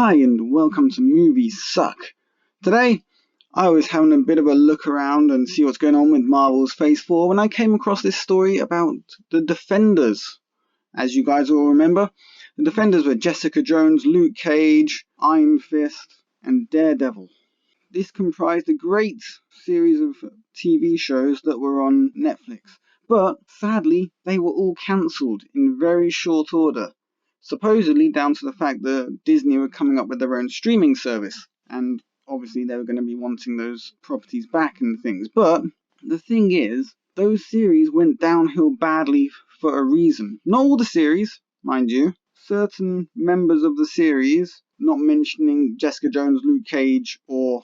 Hi and welcome to Movies Suck. Today, I was having a bit of a look around and see what's going on with Marvel's Phase 4 when I came across this story about the Defenders. As you guys all remember, the Defenders were Jessica Jones, Luke Cage, Iron Fist, and Daredevil. This comprised a great series of TV shows that were on Netflix, but sadly, they were all cancelled in very short order. Supposedly down to the fact that Disney were coming up with their own streaming service, and obviously they were going to be wanting those properties back and things. But the thing is, those series went downhill badly for a reason. Not all the series, mind you. Certain members of the series, not mentioning Jessica Jones, Luke Cage, or,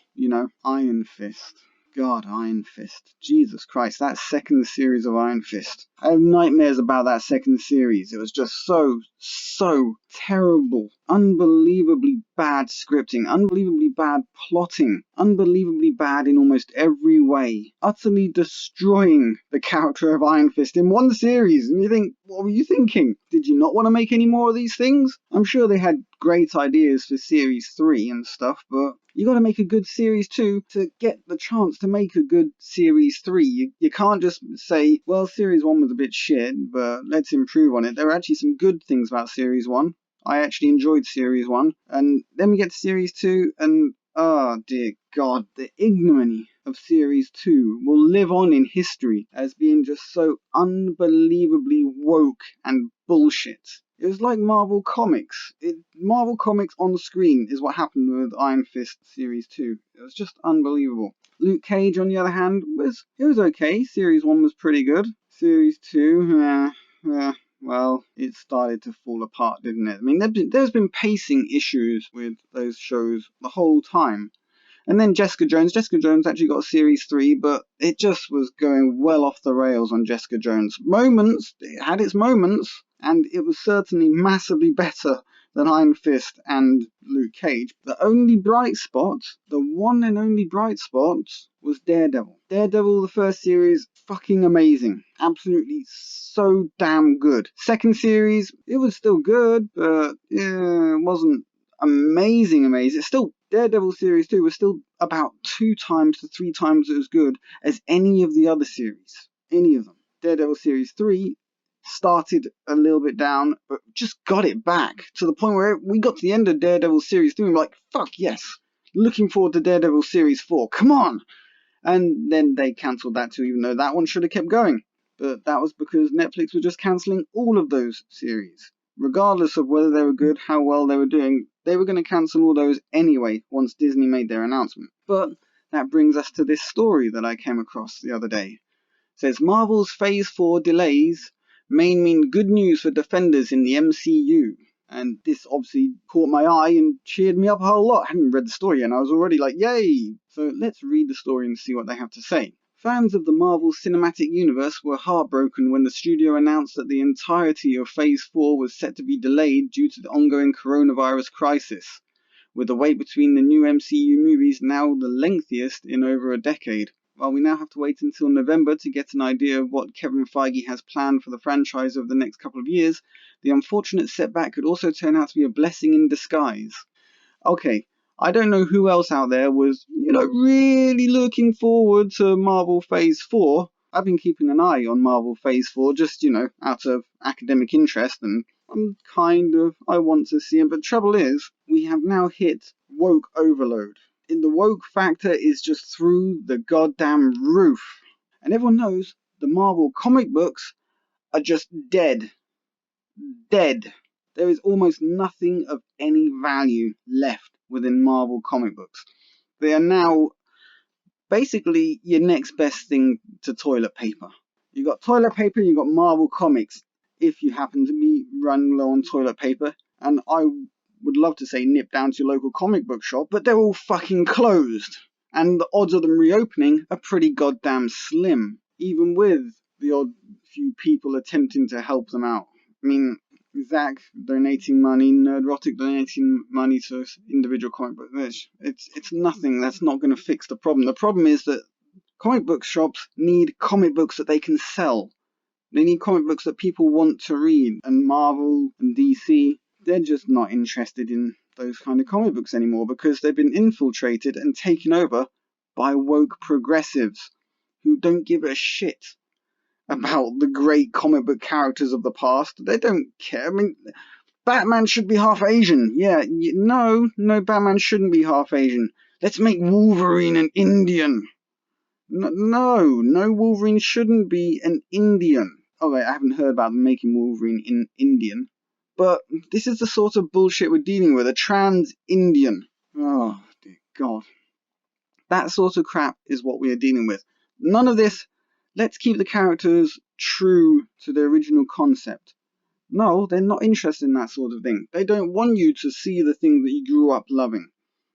Iron Fist. God, Iron Fist. Jesus Christ, that second series of Iron Fist. I have nightmares about that second series. It was just so terrible. Unbelievably bad scripting, unbelievably bad plotting, unbelievably bad in almost every way. Utterly destroying the character of Iron Fist in one series. And you think, what were you thinking? Did you not want to make any more of these things? I'm sure they had great ideas for Series 3 and stuff, but you got to make a good Series 2 to get the chance to make a good Series 3. You can't just say, well, Series 1 was a bit shit, but let's improve on it. There are actually some good things about Series 1. I actually enjoyed Series 1. And then we get to Series 2, and oh dear God, the ignominy of Series 2 will live on in history as being just so unbelievably woke and bullshit. It was like Marvel Comics. Marvel Comics on screen is what happened with Iron Fist Series 2. It was just unbelievable. Luke Cage, on the other hand, was okay. Series 1 was pretty good. Series 2, well, it started to fall apart, didn't it? I mean, there's been pacing issues with those shows the whole time. And then Jessica Jones actually got a Series 3, but it just was going well off the rails on Jessica Jones. It had its moments, and it was certainly massively better than Iron Fist and Luke Cage. The one and only bright spot, was Daredevil. Daredevil, the first series, fucking amazing. Absolutely so damn good. Second series, it was still good, but it wasn't amazing. It's still, Daredevil Series 2 was still about 2 times to 3 times as good as any of the other series. Any of them. Daredevil Series 3 started a little bit down, but just got it back to the point where we got to the end of Daredevil Series 3 and we're like, fuck yes. Looking forward to Daredevil Series 4. Come on! And then they cancelled that too, even though that one should have kept going. But that was because Netflix was just cancelling all of those series. Regardless of whether they were good, how well they were doing, they were going to cancel all those anyway once Disney made their announcement. But that brings us to this story that I came across the other day. It says Marvel's Phase 4 delays may mean good news for Defenders in the MCU. And this obviously caught my eye and cheered me up a whole lot. I hadn't read the story and I was already like, yay! So let's read the story and see what they have to say. Fans of the Marvel Cinematic Universe were heartbroken when the studio announced that the entirety of Phase 4 was set to be delayed due to the ongoing coronavirus crisis, with the wait between the new MCU movies now the lengthiest in over a decade. While we now have to wait until November to get an idea of what Kevin Feige has planned for the franchise over the next couple of years, the unfortunate setback could also turn out to be a blessing in disguise. Okay, I don't know who else out there was, really looking forward to Marvel Phase 4. I've been keeping an eye on Marvel Phase 4 just, out of academic interest, and I want to see it. But trouble is, we have now hit woke overload. The woke factor is just through the goddamn roof. And everyone knows the Marvel comic books are just dead. Dead. There is almost nothing of any value left within Marvel comic books. They are now basically your next best thing to toilet paper. You got toilet paper, you got Marvel comics, if you happen to be running low on toilet paper. And I would love to say nip down to your local comic book shop, but they're all fucking closed. And the odds of them reopening are pretty goddamn slim, even with the odd few people attempting to help them out. I mean, Zach donating money, Nerdrotic donating money to individual comic book. It's nothing. That's not going to fix the problem. The problem is that comic book shops need comic books that they can sell. They need comic books that people want to read. And Marvel and DC, they're just not interested in those kind of comic books anymore because they've been infiltrated and taken over by woke progressives who don't give a shit about the great comic book characters of the past. They don't care. I mean, Batman should be half Asian. Yeah, no, Batman shouldn't be half Asian. Let's make Wolverine an Indian. No, Wolverine shouldn't be an Indian. Oh wait, I haven't heard about them making Wolverine in Indian. But this is the sort of bullshit we're dealing with, a trans Indian. Oh, dear God. That sort of crap is what we are dealing with. None of this, let's keep the characters true to the original concept. No, they're not interested in that sort of thing. They don't want you to see the thing that you grew up loving.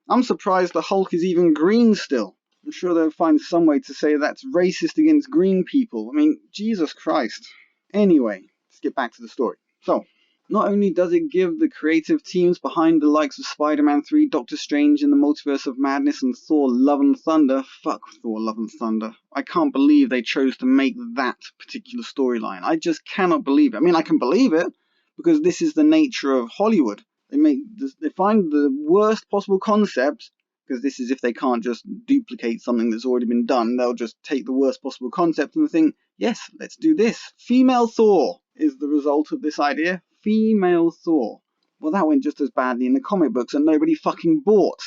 I'm surprised the Hulk is even green still. I'm sure they'll find some way to say that's racist against green people. I mean, Jesus Christ. Anyway, let's get back to the story. So, not only does it give the creative teams behind the likes of Spider-Man 3, Doctor Strange in the Multiverse of Madness, and Thor Love and Thunder, fuck Thor Love and Thunder, I can't believe they chose to make that particular storyline. I just cannot believe it. I mean, I can believe it, because this is the nature of Hollywood. They find the worst possible concept, because this is if they can't just duplicate something that's already been done, they'll just take the worst possible concept and think, yes, let's do this. Female Thor is the result of this idea. Female Thor. Well, that went just as badly in the comic books and nobody fucking bought.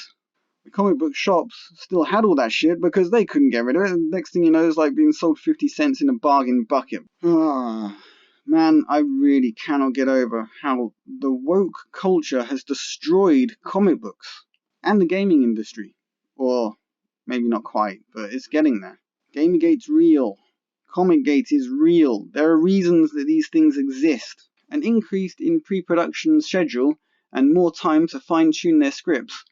The comic book shops still had all that shit because they couldn't get rid of it. Next thing you know, it's like being sold 50 cents in a bargain bucket. Man, I really cannot get over how the woke culture has destroyed comic books and the gaming industry. Or maybe not quite, but it's getting there. Gamergate's real. Comicgate is real. There are reasons that these things exist. An increase in pre-production schedule and more time to fine-tune their scripts.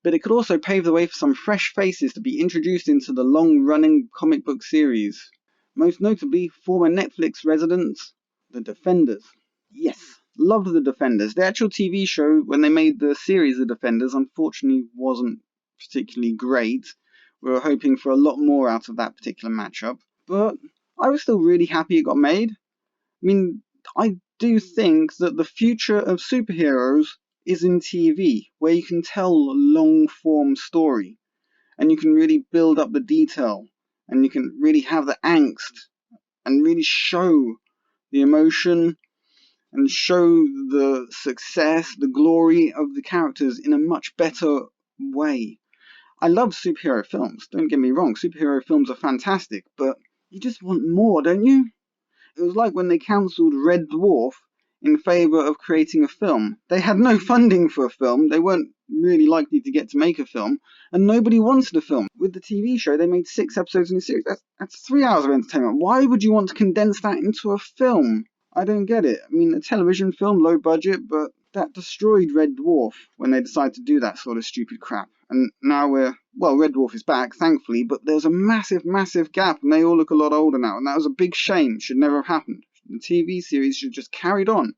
But it could also pave the way for some fresh faces to be introduced into the long-running comic book series. Most notably, former Netflix residents, The Defenders. Yes, loved The Defenders. The actual TV show, when they made the series The Defenders, unfortunately wasn't particularly great. We were hoping for a lot more out of that particular matchup. But I was still really happy it got made. I mean, I do think that the future of superheroes is in TV, where you can tell a long-form story, and you can really build up the detail, and you can really have the angst, and really show the emotion, and show the success, the glory of the characters in a much better way. I love superhero films, don't get me wrong, superhero films are fantastic, but you just want more, don't you? It was like when they cancelled Red Dwarf in favour of creating a film. They had no funding for a film, they weren't really likely to get to make a film, and nobody wanted a film. With the TV show, they made 6 episodes in a series. That's 3 hours of entertainment. Why would you want to condense that into a film? I don't get it. I mean, a television film, low budget, but that destroyed Red Dwarf when they decided to do that sort of stupid crap. And now Red Dwarf is back, thankfully, but there's a massive gap, and they all look a lot older now, and that was a big shame. Should never have happened. The TV series should have just carried on.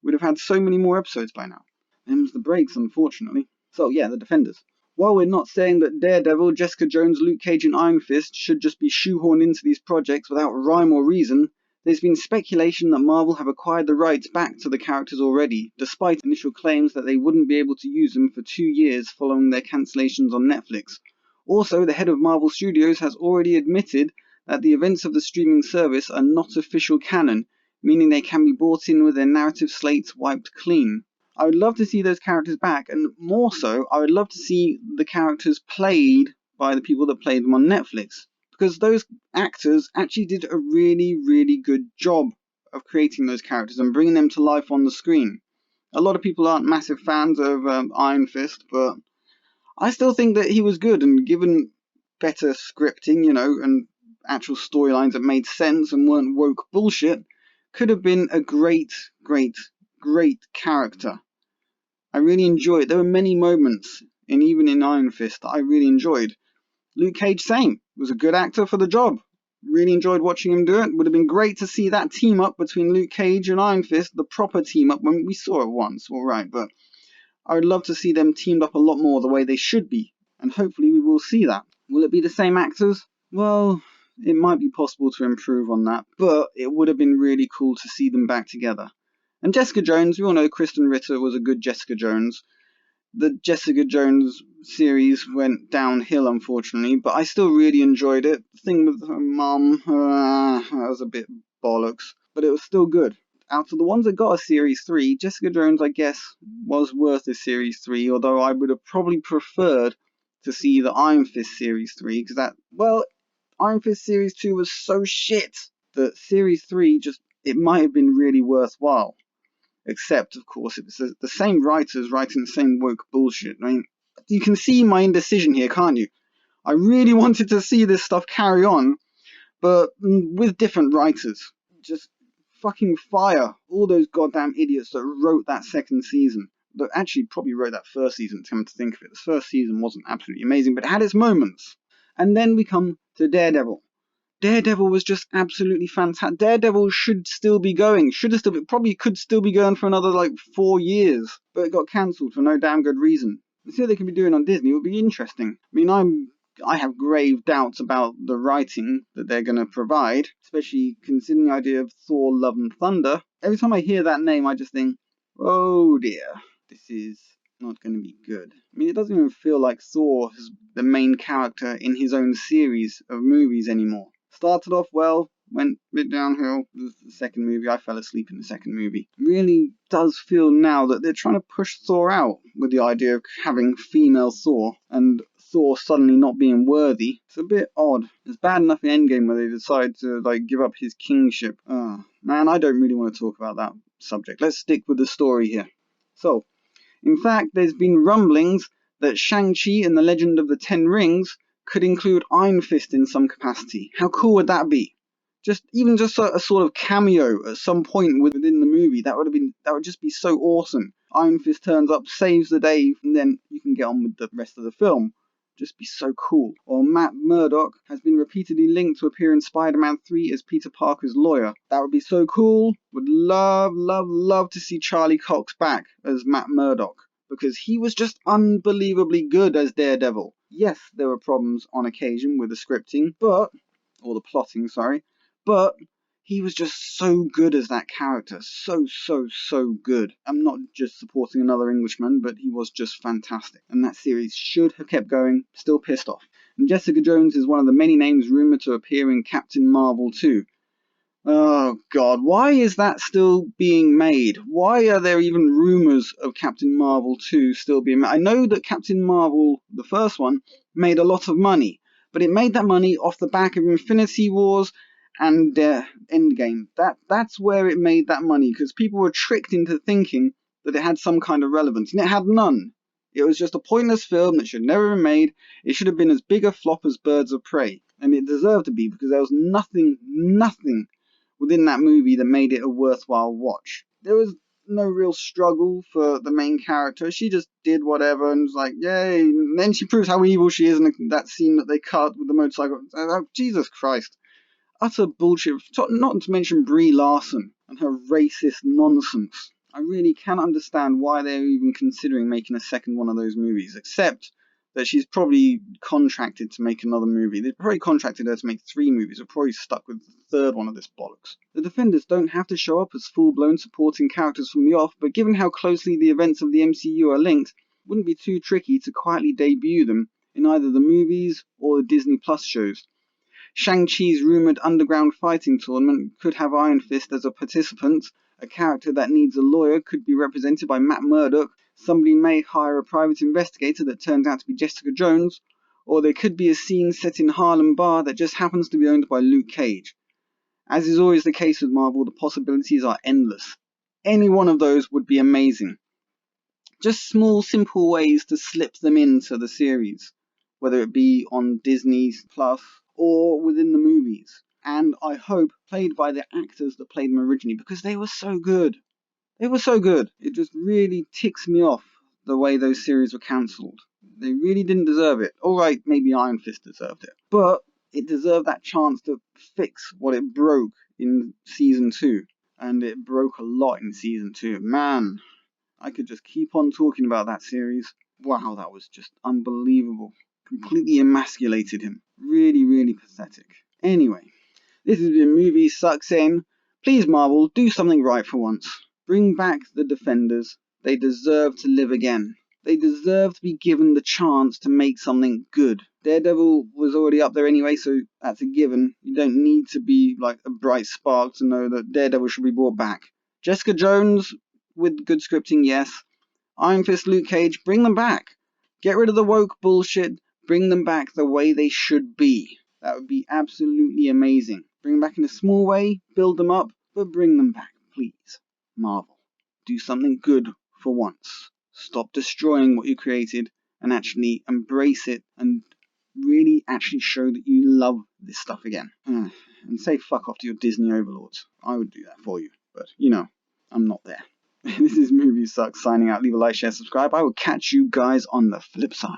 We'd have had so many more episodes by now. Them's the breaks, unfortunately. So yeah, The Defenders. While we're not saying that Daredevil, Jessica Jones, Luke Cage and Iron Fist should just be shoehorned into these projects without rhyme or reason, there's been speculation that Marvel have acquired the rights back to the characters already, despite initial claims that they wouldn't be able to use them for 2 years following their cancellations on Netflix. Also, the head of Marvel Studios has already admitted that the events of the streaming service are not official canon, meaning they can be brought in with their narrative slates wiped clean. I would love to see those characters back, and more so, I would love to see the characters played by the people that played them on Netflix. Because those actors actually did a really good job of creating those characters and bringing them to life on the screen. A lot of people aren't massive fans of Iron Fist, but I still think that he was good, and given better scripting, and actual storylines that made sense and weren't woke bullshit, could have been a great character. I really enjoyed it. There were many moments, and even in Iron Fist, that I really enjoyed. Luke Cage, same. Was a good actor for the job. Really enjoyed watching him do it. Would have been great to see that team up between Luke Cage and Iron Fist, the proper team up, when we saw it once, alright, but I would love to see them teamed up a lot more the way they should be, and hopefully we will see that. Will it be the same actors? Well, it might be possible to improve on that, but it would have been really cool to see them back together. And Jessica Jones, we all know Kristen Ritter was a good Jessica Jones. the Jessica Jones series went downhill, unfortunately, but I still really enjoyed it. The thing with her mum, that was a bit bollocks, but it was still good. Out of the ones that got a Series 3, Jessica Jones, I guess, was worth a Series 3, although I would have probably preferred to see the Iron Fist Series 3, because Iron Fist Series 2 was so shit that Series 3 it might have been really worthwhile. Except, of course, it was the same writers writing the same woke bullshit. I mean, you can see my indecision here, can't you? I really wanted to see this stuff carry on, but with different writers. Just fucking fire all those goddamn idiots that wrote that second season. That actually probably wrote that first season, come to think of it. The first season wasn't absolutely amazing, but it had its moments. And then we come to Daredevil. Daredevil was just absolutely fantastic. Daredevil should still be going. Probably could still be going for another like 4 years, but it got cancelled for no damn good reason. Let's see what they can be doing on Disney. It would be interesting. I mean, I have grave doubts about the writing that they're going to provide, especially considering the idea of Thor: Love and Thunder. Every time I hear that name, I just think, oh dear, this is not going to be good. I mean, it doesn't even feel like Thor is the main character in his own series of movies anymore. Started off well, went a bit downhill. The second movie, I fell asleep in the second movie. Really does feel now that they're trying to push Thor out with the idea of having female Thor, and Thor suddenly not being worthy. It's a bit odd. It's bad enough in Endgame where they decide to give up his kingship. Man, I don't really want to talk about that subject. Let's stick with the story here. So, in fact, there's been rumblings that Shang-Chi and the Legend of the Ten Rings could include Iron Fist in some capacity. How cool would that be? Just a sort of cameo at some point within the movie. That would just be so awesome. Iron Fist turns up, saves the day, and then you can get on with the rest of the film. Just be so cool. Or Matt Murdock has been repeatedly linked to appear in Spider-Man 3 as Peter Parker's lawyer. That would be so cool. Would love to see Charlie Cox back as Matt Murdock, because he was just unbelievably good as Daredevil. Yes, there were problems on occasion with the scripting, or the plotting, sorry, but he was just so good as that character. So good. I'm not just supporting another Englishman, but he was just fantastic. And that series should have kept going. Still pissed off. And Jessica Jones is one of the many names rumoured to appear in Captain Marvel 2. Oh god, why is that still being made? Why are there even rumours of Captain Marvel 2 still being made? I know that Captain Marvel, the first one, made a lot of money, but it made that money off the back of Infinity Wars and Endgame. That's where it made that money, because people were tricked into thinking that it had some kind of relevance, and it had none. It was just a pointless film that should never have been made. It should have been as big a flop as Birds of Prey, and it deserved to be, because there was nothing within that movie that made it a worthwhile watch. There was no real struggle for the main character. She just did whatever and was like, yay. And then she proves how evil she is in that scene that they cut with the motorcycle. Jesus Christ. Utter bullshit. Not to mention Brie Larson and her racist nonsense. I really can't understand why they're even considering making a second one of those movies, except that she's probably contracted to make another movie. They've probably contracted her to make 3 movies. They're probably stuck with the third one of this bollocks. The Defenders don't have to show up as full-blown supporting characters from the off, but given how closely the events of the MCU are linked, it wouldn't be too tricky to quietly debut them in either the movies or the Disney Plus shows. Shang-Chi's rumoured underground fighting tournament could have Iron Fist as a participant. A character that needs a lawyer could be represented by Matt Murdock. Somebody may hire a private investigator that turns out to be Jessica Jones. Or there could be a scene set in Harlem Bar that just happens to be owned by Luke Cage. As is always the case with Marvel, the possibilities are endless. Any one of those would be amazing. Just small, simple ways to slip them into the series, whether it be on Disney Plus or within the movies. And I hope played by the actors that played them originally, because they were so good. They were so good. It just really ticks me off the way those series were cancelled. They really didn't deserve it. Alright, maybe Iron Fist deserved it. But it deserved that chance to fix what it broke in Season 2. And it broke a lot in Season 2. Man, I could just keep on talking about that series. Wow, that was just unbelievable. Completely emasculated him. Really pathetic. Anyway, this has been Movie Sucks In. Please, Marvel, do something right for once. Bring back the Defenders. They deserve to live again. They deserve to be given the chance to make something good. Daredevil was already up there anyway, so that's a given. You don't need to be like a bright spark to know that Daredevil should be brought back. Jessica Jones, with good scripting, yes. Iron Fist, Luke Cage, bring them back. Get rid of the woke bullshit. Bring them back the way they should be. That would be absolutely amazing. Bring them back in a small way, build them up, but bring them back, please. Marvel, do something good for once. Stop destroying what you created and actually embrace it and really actually show that you love this stuff again. And say fuck off to your Disney overlords. I would do that for you, but I'm not there. This is Movie Sucks signing out. Leave a like, share, subscribe. I will catch you guys on the flip side.